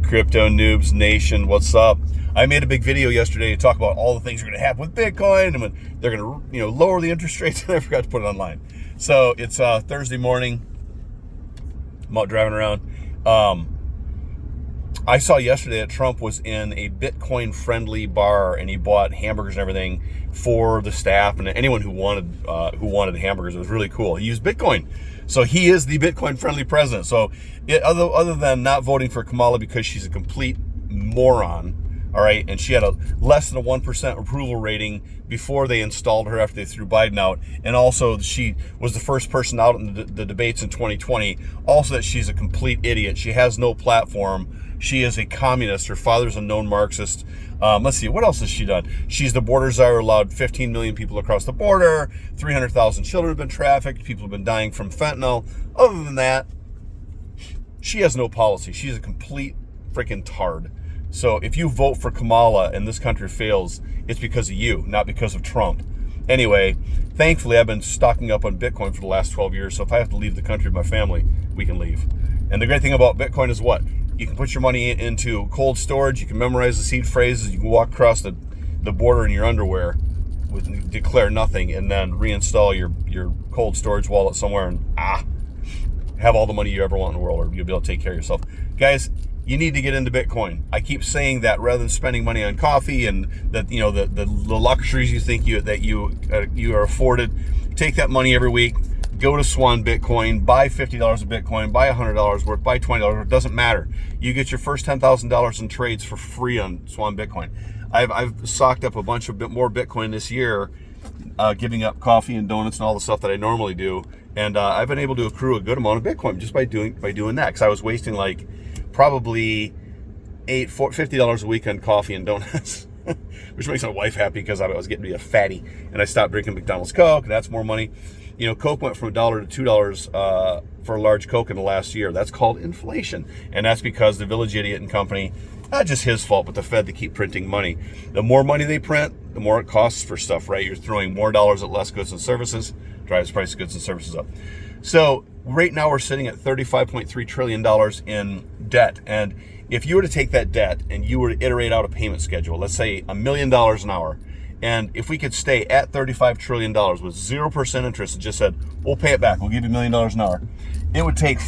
Crypto Noobs Nation, what's up? I made a big video yesterday to talk about all the things are going to happen with Bitcoin and when they're going to, lower the interest rates, and I forgot to put it online. So it's Thursday morning. I'm out driving around. I saw yesterday that Trump was in a Bitcoin-friendly bar, and he bought hamburgers and everything for the staff and anyone who wanted hamburgers. It was really cool. He used Bitcoin, so he is the Bitcoin-friendly president. So, other than not voting for Kamala because she's a complete moron, all right, and she had a less than a 1% approval rating before they installed her after they threw Biden out, and also she was the first person out in the debates in 2020. Also, that she's a complete idiot. She has no platform. She is a communist. Her father's a known Marxist. Let's see, what else has she done? She's the border czar, allowed 15 million people across the border. 300,000 children have been trafficked. People have been dying from fentanyl. Other than that, she has no policy. She's a complete freaking tard. So if you vote for Kamala and this country fails, it's because of you, not because of Trump. Anyway, thankfully, I've been stocking up on Bitcoin for the last 12 years. So if I have to leave the country with my family, we can leave. And the great thing about Bitcoin is what? You can put your money into cold storage. You can memorize the seed phrases. You can walk across the border in your underwear with declare nothing, and then reinstall your cold storage wallet somewhere and have all the money you ever want in the world, or you'll be able to take care of yourself. Guys, you need to get into Bitcoin. I keep saying that rather than spending money on coffee and that the luxuries you think that you are afforded. Take that money every week. Go to Swan Bitcoin, buy $50 of Bitcoin, buy $100 worth, buy $20 worth. It doesn't matter. You get your first $10,000 in trades for free on Swan Bitcoin. I've socked up a bunch of more Bitcoin this year, giving up coffee and donuts and all the stuff that I normally do, and I've been able to accrue a good amount of Bitcoin just by doing that. Because I was wasting like probably $50 a week on coffee and donuts. Which makes my wife happy because I was getting to be a fatty, and I stopped drinking McDonald's Coke, and that's more money. Coke went from $1 to $2 for a large Coke in the last year. That's called inflation, and that's because the Village Idiot and Company, not just his fault, but the Fed, to keep printing money. The more money they print, the more it costs for stuff, right? You're throwing more dollars at less goods and services, drives price of goods and services up. So right now we're sitting at $35.3 trillion in debt, and if you were to take that debt and you were to iterate out a payment schedule, let's say $1 million an hour, and if we could stay at $35 trillion with 0% interest and just said, we'll pay it back, we'll give you $1 million an hour, it would take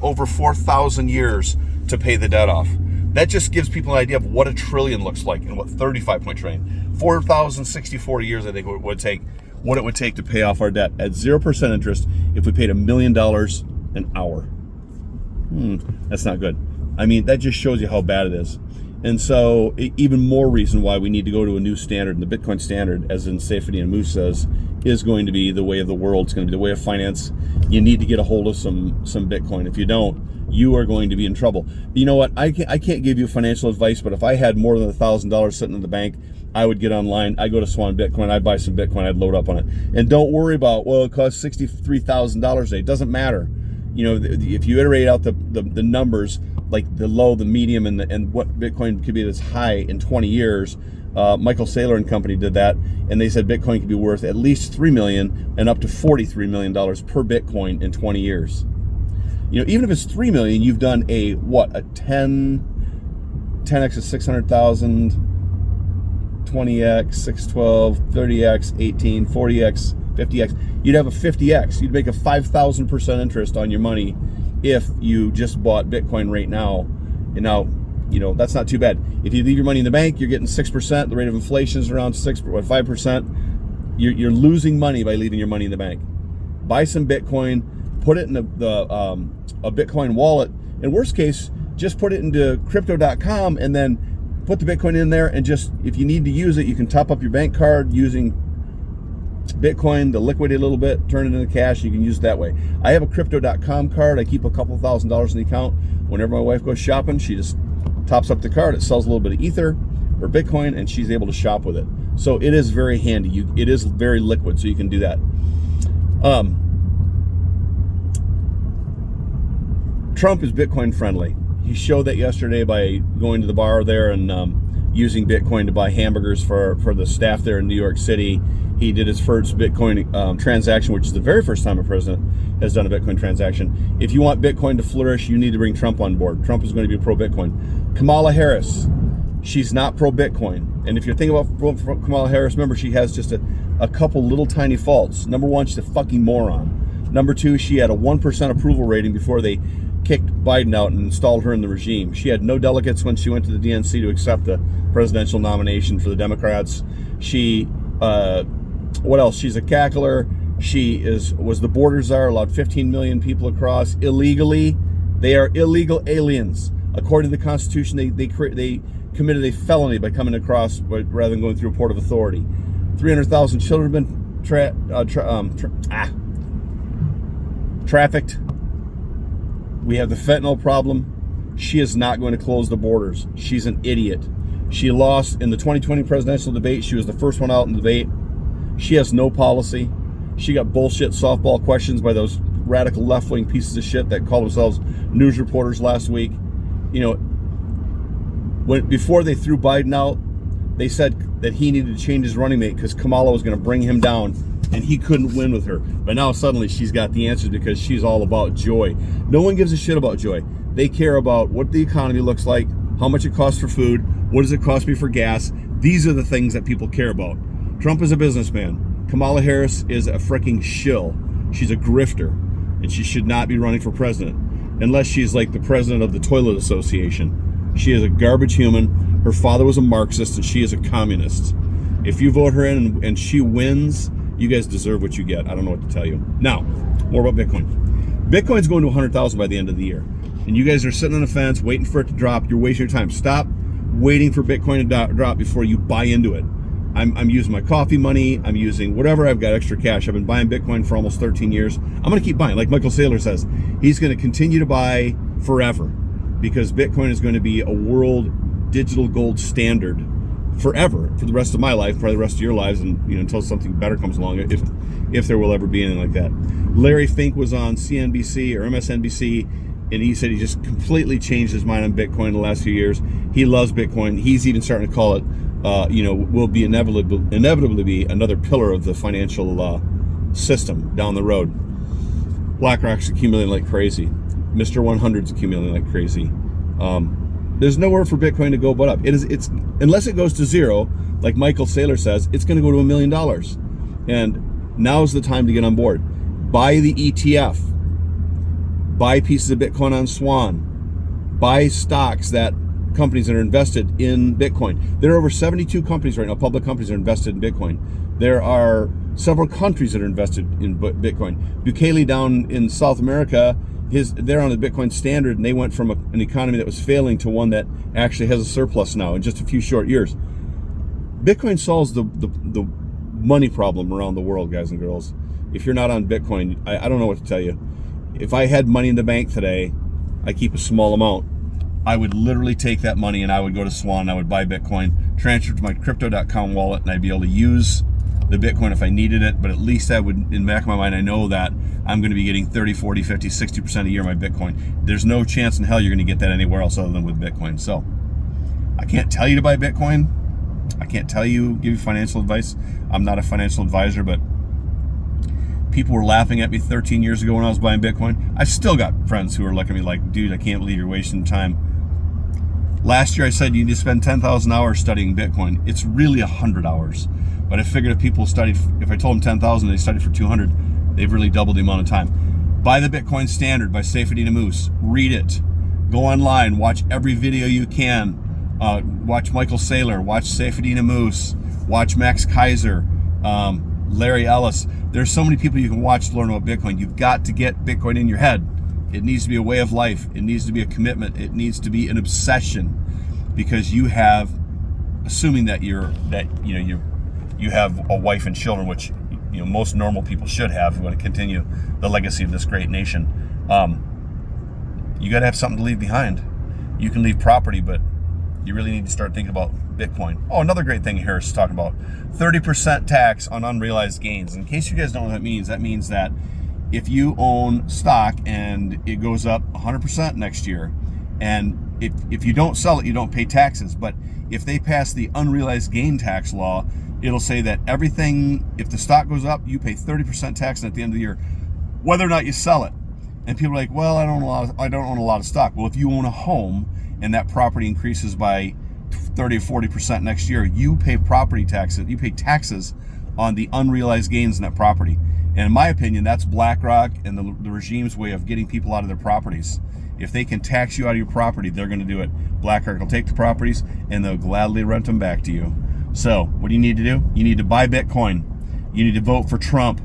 over 4,000 years to pay the debt off. That just gives people an idea of what a trillion looks like and what 35 point trillion. 4,064 years, I think, it would take to pay off our debt at 0% interest if we paid $1 million an hour. That's not good. I mean, that just shows you how bad it is. And so even more reason why we need to go to a new standard. And the Bitcoin standard, as in Safety and Moose says, is going to be the way of the world. It's going to be the way of finance. You need to get a hold of some Bitcoin. If you don't, you are going to be in trouble. You know what? I can't give you financial advice, but if I had more than $1,000 sitting in the bank, I would get online. I go to Swan Bitcoin. I'd buy some Bitcoin. I'd load up on it. And don't worry about, well, it costs $63,000 a day. It doesn't matter. If you iterate out the numbers, like the low, the medium, and what Bitcoin could be at its high in 20 years. Michael Saylor and company did that, and they said Bitcoin could be worth at least $3 million and up to $43 million per Bitcoin in 20 years. Even if it's $3 million, you've done a 10x of 600,000, 20x, 612, 30x, 18, 40x, 50x. You'd have a 50x. You'd make a 5,000% interest on your money if you just bought Bitcoin right now. And now, that's not too bad. If you leave your money in the bank, you're getting 6%. The rate of inflation is around 5%. You're losing money by leaving your money in the bank. Buy some Bitcoin, put it in a Bitcoin wallet. In worst case, just put it into crypto.com and then put the Bitcoin in there, and just, if you need to use it, you can top up your bank card using Bitcoin to liquidate a little bit, turn it into cash. You can use it that way. I have a crypto.com card. I keep a couple $1,000s in the account. Whenever my wife goes shopping, she just tops up the card. It sells a little bit of Ether or Bitcoin, and she's able to shop with it. So it is very handy. It is very liquid, so you can do that. Trump is Bitcoin friendly. He showed that yesterday by going to the bar there and using Bitcoin to buy hamburgers for the staff there in New York City. He did his first Bitcoin transaction, which is the very first time a president has done a Bitcoin transaction. If you want Bitcoin to flourish, you need to bring Trump on board. Trump is going to be pro-Bitcoin. Kamala Harris, she's not pro-Bitcoin. And if you're thinking about Kamala Harris, remember, she has just a couple little tiny faults. Number one, she's a fucking moron. Number two, she had a 1% approval rating before they kicked Biden out and installed her in the regime. She had no delegates when she went to the DNC to accept the presidential nomination for the Democrats. She, what else? She's a cackler. She was the border czar, allowed 15 million people across illegally. They are illegal aliens. According to the Constitution, they committed a felony by coming across rather than going through a port of authority. 300,000 children have been trafficked. We have the fentanyl problem. She is not going to close the borders. She's an idiot. She lost in the 2020 presidential debate. She was the first one out in the debate. She has no policy. She got bullshit softball questions by those radical left-wing pieces of shit that call themselves news reporters last week. You know, before they threw Biden out, they said that he needed to change his running mate because Kamala was going to bring him down and he couldn't win with her. But now suddenly she's got the answers because she's all about joy. No one gives a shit about joy. They care about what the economy looks like, how much it costs for food, what does it cost me for gas. These are the things that people care about. Trump is a businessman. Kamala Harris is a freaking shill. She's a grifter, and she should not be running for president unless she's like the president of the Toilet Association. She is a garbage human. Her father was a Marxist, and she is a communist. If you vote her in and she wins, you guys deserve what you get. I don't know what to tell you. Now, more about Bitcoin. Bitcoin's going to 100,000 by the end of the year. And you guys are sitting on the fence waiting for it to drop. You're wasting your time. Stop waiting for Bitcoin to drop before you buy into it. I'm using my coffee money. I'm using whatever. I've got extra cash. I've been buying Bitcoin for almost 13 years. I'm going to keep buying. Like Michael Saylor says, he's going to continue to buy forever because Bitcoin is going to be a world digital gold standard forever, for the rest of my life, probably the rest of your lives, and until something better comes along, if there will ever be anything like that. Larry Fink was on CNBC or MSNBC, and he said he just completely changed his mind on Bitcoin in the last few years. He loves Bitcoin. He's even starting to call it, will be inevitably be another pillar of the financial system down the road. BlackRock's accumulating like crazy. Mr. 100's accumulating like crazy. There's nowhere for Bitcoin to go but up. It's unless it goes to zero, like Michael Saylor says, it's going to go to $1 million. And now's the time to get on board. Buy the ETF. Buy pieces of Bitcoin on Swan. Buy stocks that companies that are invested in Bitcoin. There are over 72 companies right now, public companies that are invested in Bitcoin. There are several countries that are invested in Bitcoin. Bukele down in South America, they're on the Bitcoin standard, and they went from an economy that was failing to one that actually has a surplus now in just a few short years. Bitcoin solves the money problem around the world, guys and girls. If you're not on Bitcoin, I don't know what to tell you. If I had money in the bank today, I keep a small amount. I would literally take that money and I would go to Swan, I would buy Bitcoin, transfer it to my crypto.com wallet, and I'd be able to use the Bitcoin if I needed it. But at least I would, in the back of my mind, I know that I'm going to be getting 30, 40, 50, 60% a year of my Bitcoin. There's no chance in hell you're going to get that anywhere else other than with Bitcoin. So I can't tell you to buy Bitcoin. I can't give you financial advice. I'm not a financial advisor, but people were laughing at me 13 years ago when I was buying Bitcoin. I still got friends who are looking at me like, dude, I can't believe you're wasting time. Last year I said you need to spend 10,000 hours studying Bitcoin. It's really 100 hours. But I figured if people studied, if I told them 10,000 and they studied for 200, they've really doubled the amount of time. Buy the Bitcoin Standard by Saifedean Ammous. Read it. Go online. Watch every video you can. Watch Michael Saylor. Watch Saifedean Ammous. Watch Max Kaiser. Larry Ellis. There's so many people you can watch to learn about Bitcoin. You've got to get Bitcoin in your head. It needs to be a way of life. It needs to be a commitment. It needs to be an obsession, because you have, assuming that you have a wife and children, which most normal people should have who want to continue the legacy of this great nation. You got to have something to leave behind. You can leave property, but you really need to start thinking about Bitcoin. Oh, another great thing Harris is talking about: 30% tax on unrealized gains. In case you guys don't know what that means that if you own stock and it goes up 100% next year, and if you don't sell it, you don't pay taxes. But if they pass the unrealized gain tax law, it'll say that everything, if the stock goes up, you pay 30% tax at the end of the year, whether or not you sell it. And people are like, well, I don't own a lot of stock. Well, if you own a home and that property increases by 30 or 40% next year, you pay property taxes. You pay taxes on the unrealized gains in that property. And in my opinion, that's BlackRock and the regime's way of getting people out of their properties. If they can tax you out of your property, they're going to do it. BlackRock will take the properties and they'll gladly rent them back to you. So what do you need to do? You need to buy Bitcoin. You need to vote for Trump.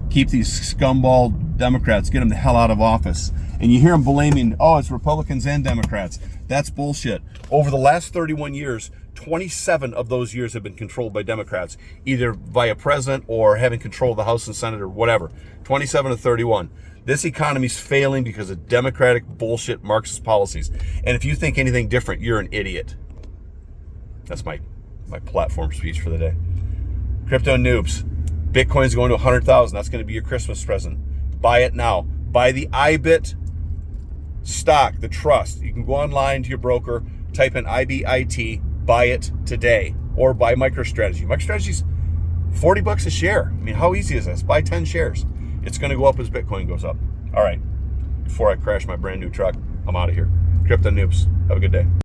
Keep these scumball Democrats, get them the hell out of office. And you hear them blaming, oh, it's Republicans and Democrats. That's bullshit. Over the last 31 years, 27 of those years have been controlled by Democrats, either via president or having control of the House and Senate or whatever. 27 to 31. This economy's failing because of Democratic bullshit Marxist policies. And if you think anything different, you're an idiot. That's my platform speech for the day. Crypto noobs. Bitcoin's going to 100,000. That's going to be your Christmas present. Buy it now. Buy the IBIT stock, the trust. You can go online to your broker, type in IBIT, buy it today, or buy MicroStrategy. MicroStrategy's $40 a share. I mean, how easy is this? Buy 10 shares. It's going to go up as Bitcoin goes up. All right. Before I crash my brand new truck, I'm out of here. Crypto noobs. Have a good day.